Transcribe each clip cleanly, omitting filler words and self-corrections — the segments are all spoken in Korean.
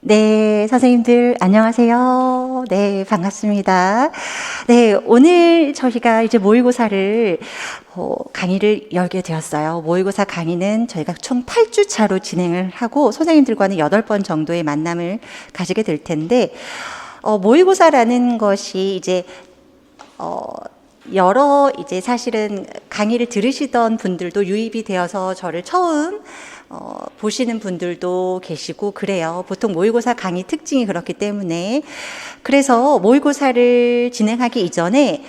네, 선생님들 안녕하세요. 네, 반갑습니다. 네, 오늘 저희가 이제 모의고사를 강의를 열게 되었어요. 모의고사 강의는 저희가 총 8주차로 진행을 하고 선생님들과는 8번 정도의 만남을 가지게 될 텐데 모의고사라는 것이 이제 여러 이제 사실은 강의를 들으시던 분들도 유입이 되어서 저를 처음 보시는 분들도 계시고 그래요. 보통 모의고사 강의 특징이 그렇기 때문에 그래서 모의고사를 진행하기 이전에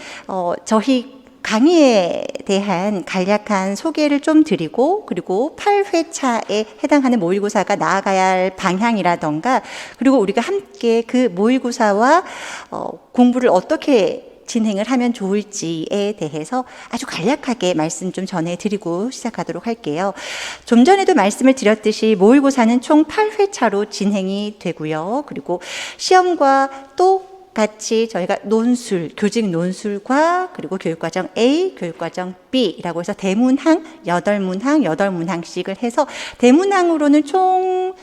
저희 강의에 대한 간략한 소개를 좀 드리고 그리고 8회차에 해당하는 모의고사가 나아가야 할 방향이라던가 그리고 우리가 함께 그 모의고사와 공부를 어떻게 진행을 하면 좋을지에 대해서 아주 간략하게 말씀 좀 전해드리고 시작하도록 할게요. 좀 전에도 말씀을 드렸듯이 모의고사는 총 8회차로 진행이 되고요. 그리고 시험과 또 같이 저희가 논술, 교직 논술과 그리고 교육과정 A, 교육과정 B라고 해서 대문항 8문항씩을 해서 대문항으로는 총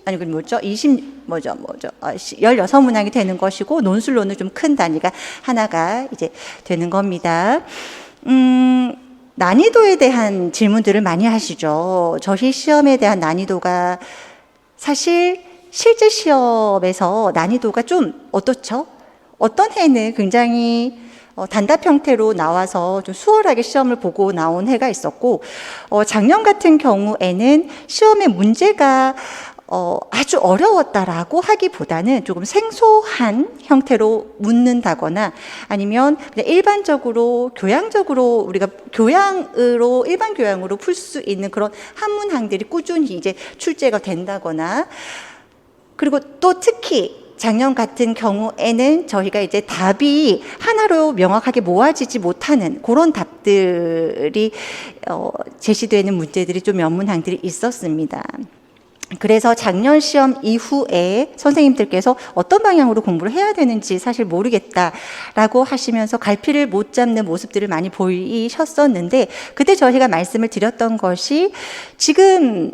16문항이 되는 것이고 논술로는 좀 큰 단위가 하나가 이제 되는 겁니다. 난이도에 대한 질문들을 많이 하시죠. 저희 시험에 대한 난이도가 사실 실제 시험에서 난이도가 좀 어떻죠? 어떤 해는 굉장히 단답 형태로 나와서 좀 수월하게 시험을 보고 나온 해가 있었고 작년 같은 경우에는 시험의 문제가 아주 어려웠다라고 하기보다는 조금 생소한 형태로 묻는다거나 아니면 그냥 일반적으로 교양적으로 우리가 일반 교양으로 풀 수 있는 그런 한문항들이 꾸준히 이제 출제가 된다거나 그리고 또 특히 작년 같은 경우에는 저희가 이제 답이 하나로 명확하게 모아지지 못하는 그런 답들이 제시되는 문제들이 좀 몇 문항들이 있었습니다. 그래서 작년 시험 이후에 선생님들께서 어떤 방향으로 공부를 해야 되는지 사실 모르겠다라고 하시면서 갈피를 못 잡는 모습들을 많이 보이셨었는데 그때 저희가 말씀을 드렸던 것이 지금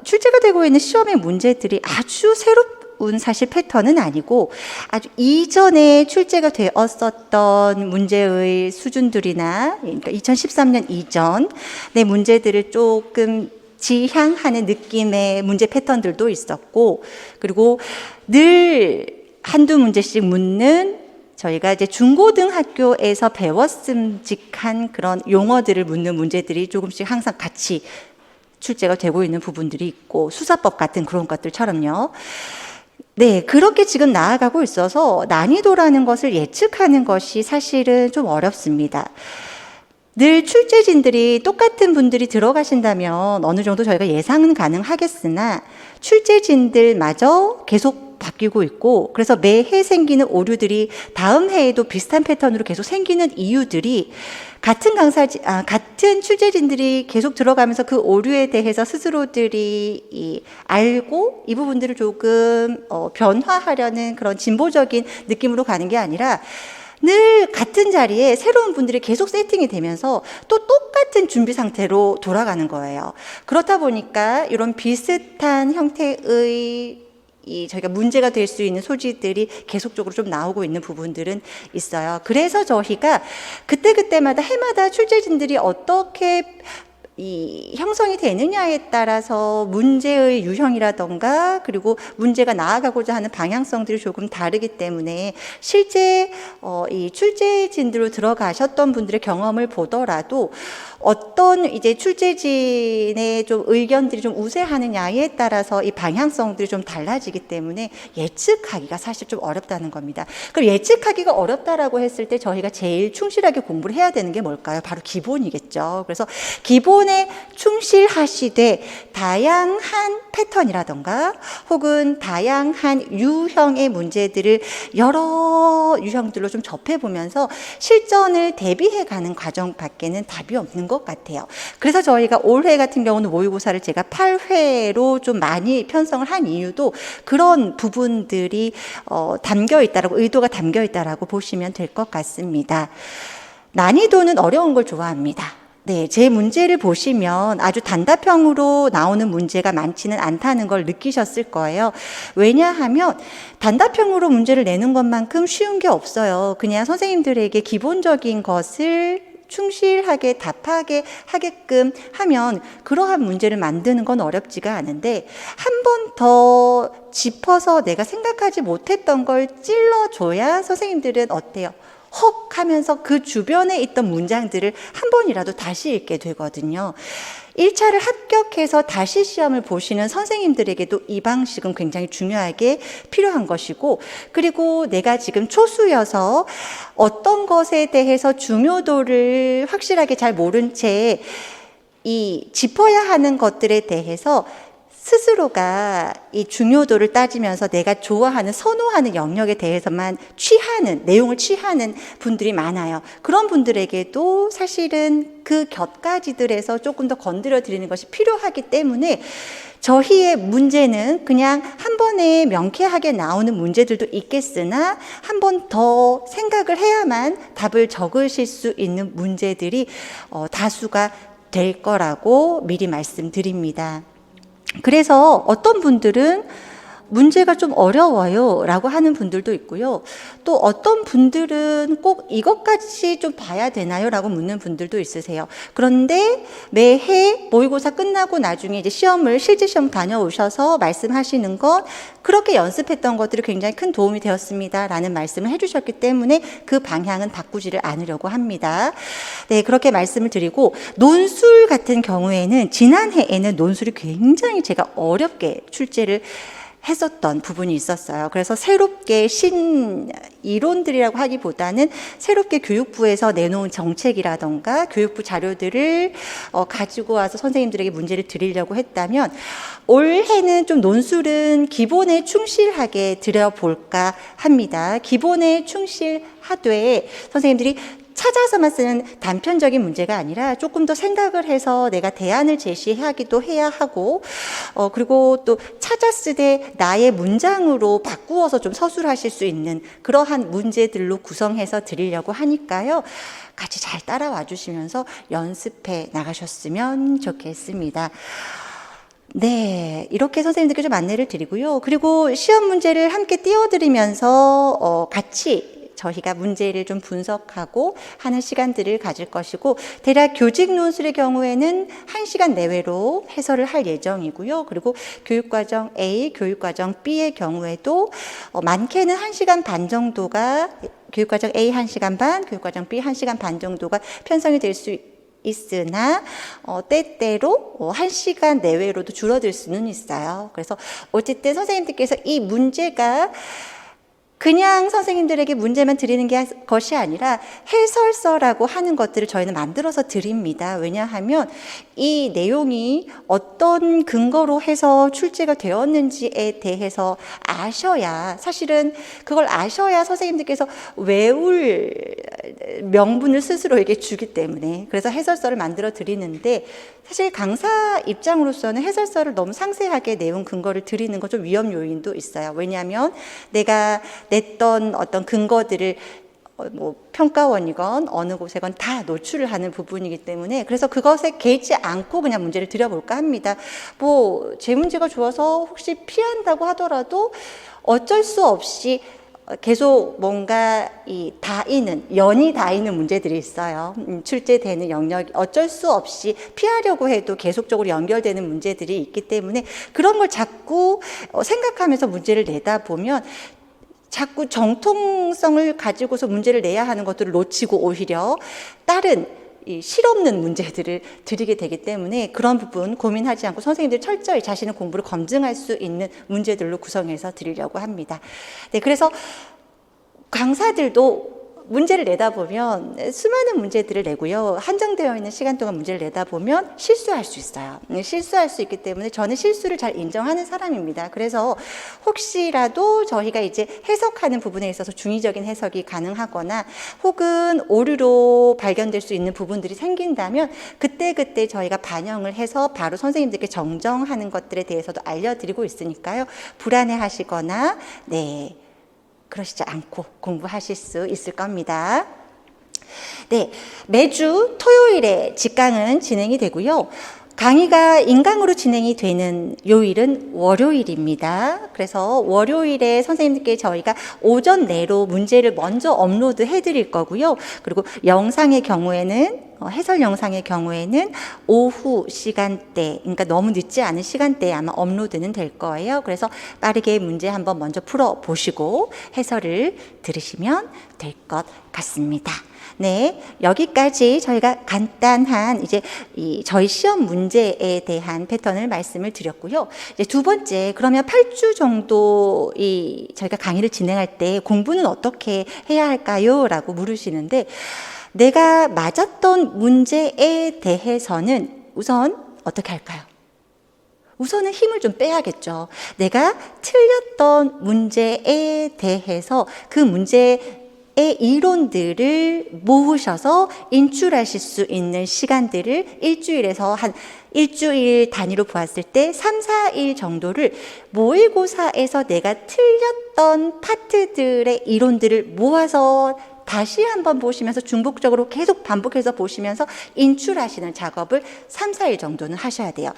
출제가 되고 있는 시험의 문제들이 아주 새로운 사실 패턴은 아니고 아주 이전에 출제가 되었었던 문제의 수준들이나 그러니까 2013년 이전의 문제들을 조금 지향하는 느낌의 문제 패턴들도 있었고 그리고 늘 한두 문제씩 묻는 저희가 이제 중고등학교에서 배웠음직한 그런 용어들을 묻는 문제들이 조금씩 항상 같이 출제가 되고 있는 부분들이 있고 수사법 같은 그런 것들처럼요. 네, 그렇게 지금 나아가고 있어서 난이도라는 것을 예측하는 것이 사실은 좀 어렵습니다. 늘 출제진들이 똑같은 분들이 들어가신다면 어느 정도 저희가 예상은 가능하겠으나 출제진들마저 계속 바뀌고 있고 그래서 매해 생기는 오류들이 다음 해에도 비슷한 패턴으로 계속 생기는 이유들이 같은 출제진들이 계속 들어가면서 그 오류에 대해서 스스로들이 알고 이 부분들을 조금 변화하려는 그런 진보적인 느낌으로 가는 게 아니라 늘 같은 자리에 새로운 분들이 계속 세팅이 되면서 또 똑같은 준비 상태로 돌아가는 거예요. 그렇다 보니까 이런 비슷한 형태의 저희가 문제가 될 수 있는 소지들이 계속적으로 좀 나오고 있는 부분들은 있어요. 그래서 저희가 그때그때마다 해마다 출제진들이 어떻게 형성이 되느냐에 따라서 문제의 유형이라던가 그리고 문제가 나아가고자 하는 방향성들이 조금 다르기 때문에 실제 이 출제진들로 들어가셨던 분들의 경험을 보더라도 어떤 이제 출제진의 좀 의견들이 좀 우세하느냐에 따라서 이 방향성들이 좀 달라지기 때문에 예측하기가 사실 좀 어렵다는 겁니다. 그럼 예측하기가 어렵다라고 했을 때 저희가 제일 충실하게 공부를 해야 되는 게 뭘까요? 바로 기본이겠죠. 그래서 기본에 충실하시되 다양한 패턴이라던가 혹은 다양한 유형의 문제들을 여러 유형들로 좀 접해보면서 실전을 대비해가는 과정밖에는 답이 없는 것 같아요. 그래서 저희가 올해 같은 경우는 모의고사를 제가 8회로 좀 많이 편성을 한 이유도 그런 부분들이 담겨 있다라고 의도가 담겨 있다라고 보시면 될 것 같습니다. 난이도는 어려운 걸 좋아합니다. 네, 제 문제를 보시면 아주 단답형으로 나오는 문제가 많지는 않다는 걸 느끼셨을 거예요. 왜냐하면 단답형으로 문제를 내는 것만큼 쉬운 게 없어요. 그냥 선생님들에게 기본적인 것을 충실하게 답하게 하게끔 하면 그러한 문제를 만드는 건 어렵지가 않은데, 한 번 더 짚어서 내가 생각하지 못했던 걸 찔러줘야 선생님들은 어때요? 헉 하면서 그 주변에 있던 문장들을 한 번이라도 다시 읽게 되거든요. 1차를 합격해서 다시 시험을 보시는 선생님들에게도 이 방식은 굉장히 중요하게 필요한 것이고, 그리고 내가 지금 초수여서 어떤 것에 대해서 중요도를 확실하게 잘 모른 채 이 짚어야 하는 것들에 대해서 스스로가 이 중요도를 따지면서 내가 좋아하는, 선호하는 영역에 대해서만 내용을 취하는 분들이 많아요. 그런 분들에게도 사실은 그 곁가지들에서 조금 더 건드려 드리는 것이 필요하기 때문에, 저희의 문제는 그냥 한 번에 명쾌하게 나오는 문제들도 있겠으나 한 번 더 생각을 해야만 답을 적으실 수 있는 문제들이 다수가 될 거라고 미리 말씀드립니다. 그래서 어떤 분들은 문제가 좀 어려워요 라고 하는 분들도 있고요. 또 어떤 분들은 꼭 이것까지 좀 봐야 되나요? 라고 묻는 분들도 있으세요. 그런데 매해 모의고사 끝나고 나중에 이제 실제 시험 다녀오셔서 말씀하시는 건 그렇게 연습했던 것들이 굉장히 큰 도움이 되었습니다 라는 말씀을 해주셨기 때문에 그 방향은 바꾸지를 않으려고 합니다. 네, 그렇게 말씀을 드리고, 논술 같은 경우에는 지난해에는 논술이 굉장히 제가 어렵게 출제를 했었던 부분이 있었어요. 그래서 새롭게 이론들이라고 하기보다는 새롭게 교육부에서 내놓은 정책이라던가 교육부 자료들을 가지고 와서 선생님들에게 문제를 드리려고 했다면, 올해는 좀 논술은 기본에 충실하게 드려볼까 합니다. 기본에 충실하되 선생님들이 찾아서만 쓰는 단편적인 문제가 아니라 조금 더 생각을 해서 내가 대안을 제시하기도 해야 하고, 그리고 또 찾아쓰되 나의 문장으로 바꾸어서 좀 서술하실 수 있는 그러한 문제들로 구성해서 드리려고 하니까요. 같이 잘 따라와 주시면서 연습해 나가셨으면 좋겠습니다. 네, 이렇게 선생님들께 좀 안내를 드리고요. 그리고 시험 문제를 함께 띄워드리면서 같이 저희가 문제를 좀 분석하고 하는 시간들을 가질 것이고, 대략 교직 논술의 경우에는 1시간 내외로 해설을 할 예정이고요. 그리고 교육과정 A, 교육과정 B의 경우에도 많게는 1시간 반 정도가, 교육과정 A 1시간 반, 교육과정 B 1시간 반 정도가 편성이 될 수 있으나 때때로 1시간 내외로도 줄어들 수는 있어요. 그래서 어쨌든 선생님들께서 이 문제가 그냥 선생님들에게 문제만 드리는 것이 아니라 해설서라고 하는 것들을 저희는 만들어서 드립니다. 왜냐하면 이 내용이 어떤 근거로 해서 출제가 되었는지에 대해서 아셔야, 사실은 그걸 아셔야 선생님들께서 외울 명분을 스스로에게 주기 때문에, 그래서 해설서를 만들어 드리는데, 사실 강사 입장으로서는 해설서를 너무 상세하게 내용 근거를 드리는 것 좀 위험 요인도 있어요. 왜냐하면 내가 냈던 어떤 근거들을 평가원이건 어느 곳에건 다 노출을 하는 부분이기 때문에, 그래서 그것에 개의치 않고 그냥 문제를 드려볼까 합니다. 제 문제가 좋아서 혹시 피한다고 하더라도 어쩔 수 없이 계속 뭔가 연이 닿이는 문제들이 있어요. 출제되는 영역이 어쩔 수 없이 피하려고 해도 계속적으로 연결되는 문제들이 있기 때문에, 그런 걸 자꾸 생각하면서 문제를 내다 보면 자꾸 정통성을 가지고서 문제를 내야 하는 것들을 놓치고 오히려 다른 실없는 문제들을 드리게 되기 때문에, 그런 부분 고민하지 않고 선생님들이 철저히 자신의 공부를 검증할 수 있는 문제들로 구성해서 드리려고 합니다. 네, 그래서 강사들도 문제를 내다 보면 수많은 문제들을 내고요. 한정되어 있는 시간 동안 문제를 내다 보면 실수할 수 있어요. 실수할 수 있기 때문에 저는 실수를 잘 인정하는 사람입니다. 그래서 혹시라도 저희가 이제 해석하는 부분에 있어서 중의적인 해석이 가능하거나 혹은 오류로 발견될 수 있는 부분들이 생긴다면 그때그때 저희가 반영을 해서 바로 선생님들께 정정하는 것들에 대해서도 알려드리고 있으니까요. 불안해 하시거나 그러시지 않고 공부하실 수 있을 겁니다. 네, 매주 토요일에 직강은 진행이 되고요. 강의가 인강으로 진행이 되는 요일은 월요일입니다. 그래서 월요일에 선생님들께 저희가 오전 내로 문제를 먼저 업로드 해드릴 거고요. 그리고 영상의 경우에는 해설 영상의 경우에는 오후 시간대, 그러니까 너무 늦지 않은 시간대에 아마 업로드는 될 거예요. 그래서 빠르게 문제 한번 먼저 풀어보시고 해설을 들으시면 될 것 같습니다. 네, 여기까지 저희가 간단한 이제 저희 시험 문제에 대한 패턴을 말씀을 드렸고요. 이제 두 번째, 그러면 8주 정도 저희가 강의를 진행할 때 공부는 어떻게 해야 할까요? 라고 물으시는데, 내가 맞았던 문제에 대해서는 우선 어떻게 할까요? 우선은 힘을 좀 빼야겠죠. 내가 틀렸던 문제에 대해서 그 문제의 이론들을 모으셔서 인출하실 수 있는 시간들을 일주일에서 한 일주일 단위로 보았을 때 3, 4일 정도를 모의고사에서 내가 틀렸던 파트들의 이론들을 모아서 다시 한번 보시면서 중복적으로 계속 반복해서 보시면서 인출하시는 작업을 3, 4일 정도는 하셔야 돼요.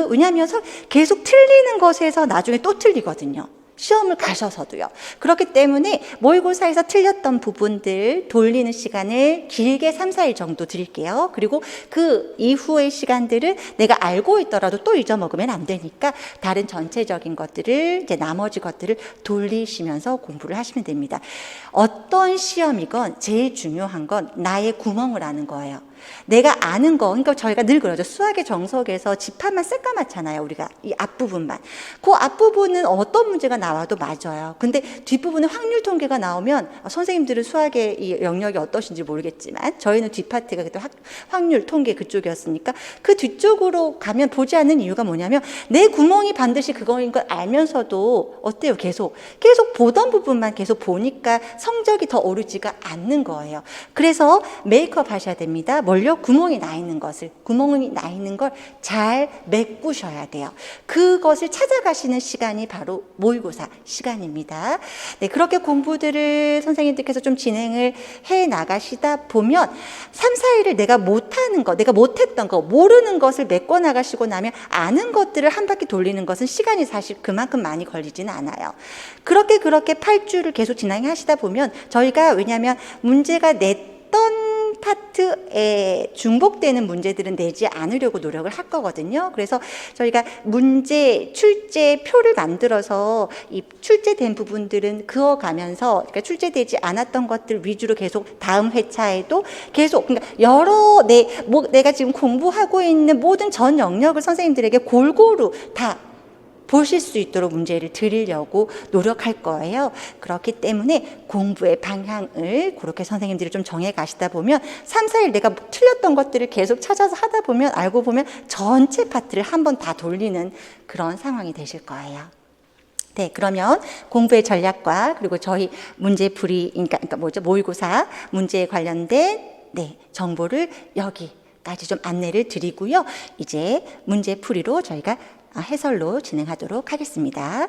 왜냐하면 계속 틀리는 것에서 나중에 또 틀리거든요. 시험을 가셔서도요. 그렇기 때문에 모의고사에서 틀렸던 부분들 돌리는 시간을 길게 3, 4일 정도 드릴게요. 그리고 그 이후의 시간들은 내가 알고 있더라도 또 잊어먹으면 안 되니까 다른 전체적인 것들을, 이제 나머지 것들을 돌리시면서 공부를 하시면 됩니다. 어떤 시험이건 제일 중요한 건 나의 구멍을 아는 거예요. 내가 아는 거, 그러니까 저희가 늘 그러죠. 수학의 정석에서 집합만 새까맣잖아요. 우리가 이 앞부분만. 그 앞부분은 어떤 문제가 나와도 맞아요. 근데 뒷부분은 확률 통계가 나오면 선생님들은 수학의 이 영역이 어떠신지 모르겠지만 저희는 뒷파트가 그때 확률 통계 그쪽이었으니까 그 뒤쪽으로 가면 보지 않는 이유가 뭐냐면 내 구멍이 반드시 그거인 걸 알면서도 어때요? 계속 보던 부분만 계속 보니까 성적이 더 오르지가 않는 거예요. 그래서 메이크업 하셔야 됩니다. 뭘요? 구멍이 나 있는 걸 잘 메꾸셔야 돼요. 그것을 찾아가시는 시간이 바로 모의고사 시간입니다. 네, 그렇게 공부들을 선생님들께서 좀 진행을 해 나가시다 보면 3, 4일을 내가 못하는 거, 내가 못했던 거, 모르는 것을 메꿔 나가시고 나면 아는 것들을 한 바퀴 돌리는 것은 시간이 사실 그만큼 많이 걸리지는 않아요. 그렇게 8주를 계속 진행하시다 보면 저희가 왜냐하면 문제가 냈던 파트에 중복되는 문제들은 내지 않으려고 노력을 할 거거든요. 그래서 저희가 출제표를 만들어서 이 출제된 부분들은 그어가면서, 그러니까 출제되지 않았던 것들 위주로 계속 다음 회차에도 계속, 그러니까 내가 지금 공부하고 있는 모든 전 영역을 선생님들에게 골고루 다 보실 수 있도록 문제를 드리려고 노력할 거예요. 그렇기 때문에 공부의 방향을 그렇게 선생님들이 좀 정해 가시다 보면 3, 4일 내가 틀렸던 것들을 계속 찾아서 하다 보면 알고 보면 전체 파트를 한번 다 돌리는 그런 상황이 되실 거예요. 네, 그러면 공부의 전략과 그리고 저희 문제풀이, 그러니까 모의고사 문제에 관련된 정보를 여기까지 좀 안내를 드리고요. 이제 문제풀이로 저희가 해설로 진행하도록 하겠습니다.